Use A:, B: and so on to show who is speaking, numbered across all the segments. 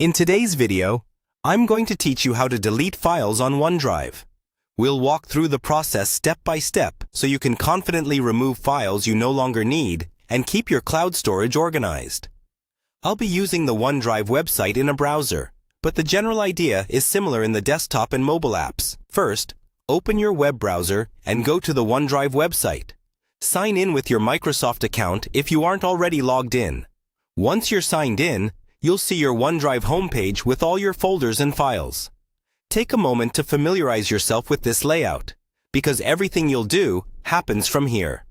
A: In today's video, I'm going to teach you how to delete files on OneDrive. We'll walk through the process step by step so you can confidently remove files you no longer need and keep your cloud storage organized. I'll be using the OneDrive website in a browser, but the general idea is similar in the desktop and mobile apps. First, open your web browser and go to the OneDrive website. Sign in with your Microsoft account if you aren't already logged in. Once you're signed in, you'll see your OneDrive homepage with all your folders and files. Take a moment to familiarize yourself with this layout, because everything you'll do happens from here.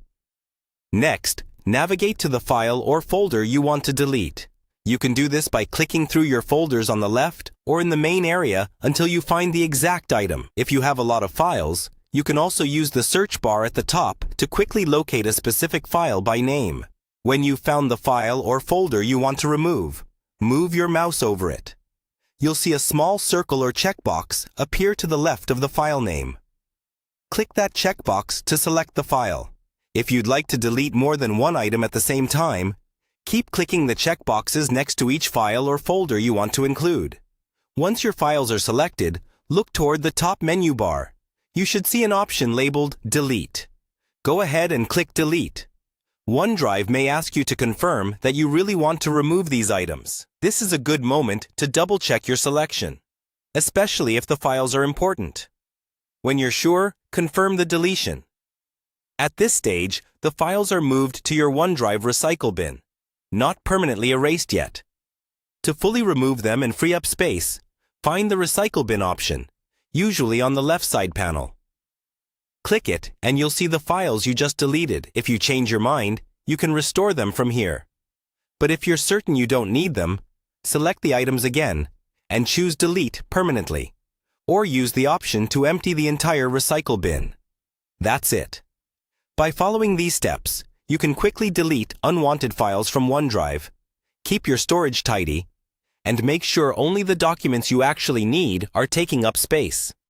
A: Next, navigate to the file or folder you want to delete. You can do this by clicking through your folders on the left or in the main area until you find the exact item. If you have a lot of files, you can also use the search bar at the top to quickly locate a specific file by name. When you've found the file or folder you want to remove, move your mouse over it. You'll see a small circle or checkbox appear to the left of the file name. Click that checkbox to select the file. If you'd like to delete more than one item at the same time, keep clicking the checkboxes next to each file or folder you want to include. Once your files are selected, look toward the top menu bar. You should see an option labeled Delete. Go ahead and click Delete. OneDrive may ask you to confirm that you really want to remove these items. This is a good moment to double-check your selection, especially if the files are important. When you're sure, confirm the deletion. At this stage, the files are moved to your OneDrive recycle bin, not permanently erased yet. To fully remove them and free up space, find the recycle bin option, usually on the left side panel. Click it and you'll see the files you just deleted. If you change your mind, you can restore them from here. But if you're certain you don't need them, select the items again and choose Delete permanently, or use the option to empty the entire recycle bin. That's it. By following these steps, you can quickly delete unwanted files from OneDrive, keep your storage tidy, and make sure only the documents you actually need are taking up space.